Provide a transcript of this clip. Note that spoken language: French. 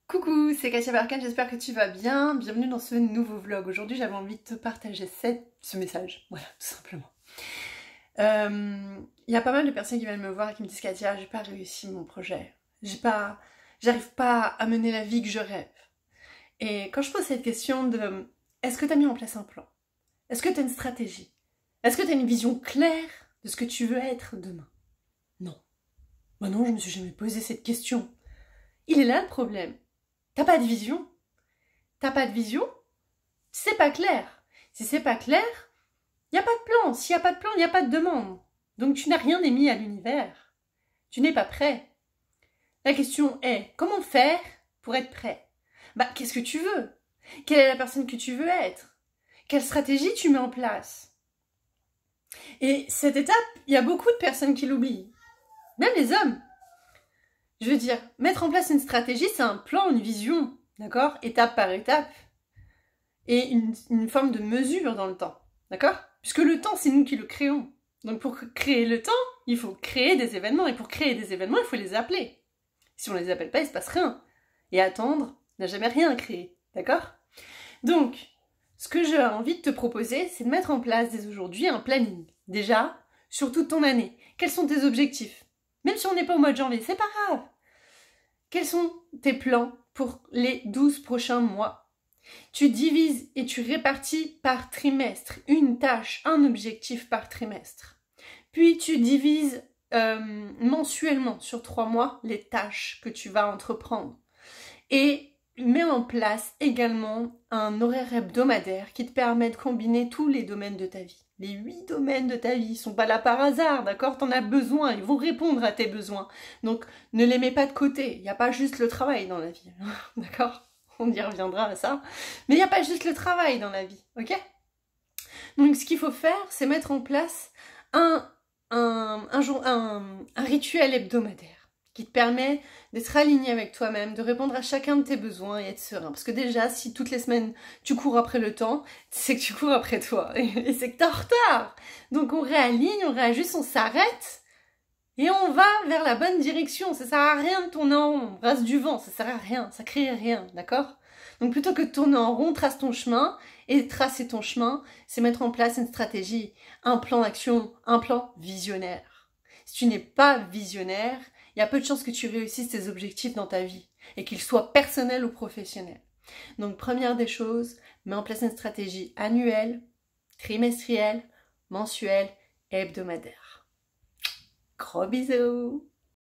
Coucou, c'est Katia Barkan, j'espère que tu vas bien. Bienvenue dans ce nouveau vlog. Aujourd'hui, j'avais envie de te partager ce message. Voilà, tout simplement. Il y a pas mal de personnes qui viennent me voir et qui me disent Katia, j'ai pas réussi mon projet. J'arrive pas à mener la vie que je rêve. Et quand je pose cette question de est-ce que tu as mis en place un plan? Est-ce que tu as une stratégie? Est-ce que tu as une vision claire de ce que tu veux être demain? Non. Moi non, je me suis jamais posé cette question. Il est là le problème. T'as pas de vision? T'as pas de vision? C'est pas clair. Si c'est pas clair, il n'y a pas de plan. S'il n'y a pas de plan, il n'y a pas de demande. Donc tu n'as rien émis à l'univers. Tu n'es pas prêt. La question est, comment faire pour être prêt? Qu'est-ce que tu veux? Quelle est la personne que tu veux être? Quelle stratégie tu mets en place? Et cette étape, il y a beaucoup de personnes qui l'oublient. Même les hommes. Je veux dire, mettre en place une stratégie, c'est un plan, une vision, d'accord? Étape par étape. Et une forme de mesure dans le temps, d'accord? Puisque le temps, c'est nous qui le créons. Donc pour créer le temps, il faut créer des événements. Et pour créer des événements, il faut les appeler. Si on ne les appelle pas, il ne se passe rien. Et attendre n'a jamais rien créé, d'accord? Donc, ce que j'ai envie de te proposer, c'est de mettre en place dès aujourd'hui un planning. Déjà, sur toute ton année. Quels sont tes objectifs? Même si on n'est pas au mois de janvier, c'est pas grave. Quels sont tes plans pour les 12 prochains mois? Tu divises et tu répartis par trimestre, une tâche, un objectif par trimestre. Puis tu divises mensuellement sur 3 mois les tâches que tu vas entreprendre. Et mets en place également un horaire hebdomadaire qui te permet de combiner tous les domaines de ta vie. Les 8 domaines de ta vie ne sont pas là par hasard, d'accord? T'en as besoin, ils vont répondre à tes besoins. Donc ne les mets pas de côté, il n'y a pas juste le travail dans la vie, d'accord? On y reviendra à ça. Mais il n'y a pas juste le travail dans la vie, ok? Donc ce qu'il faut faire, c'est mettre en place un rituel hebdomadaire qui te permet d'être aligné avec toi-même, de répondre à chacun de tes besoins et être serein. Parce que déjà, si toutes les semaines tu cours après le temps, c'est que tu cours après toi et c'est que t'es en retard. Donc on réaligne, on réajuste, on s'arrête et on va vers la bonne direction. Ça sert à rien de tourner en rond, brasse du vent, ça sert à rien, ça crée rien, d'accord? Donc plutôt que de tourner en rond, trace ton chemin, et tracer ton chemin, c'est mettre en place une stratégie, un plan d'action, un plan visionnaire. Si tu n'es pas visionnaire, il y a peu de chances que tu réussisses tes objectifs dans ta vie, et qu'ils soient personnels ou professionnels. Donc première des choses, mets en place une stratégie annuelle, trimestrielle, mensuelle et hebdomadaire. Gros bisous!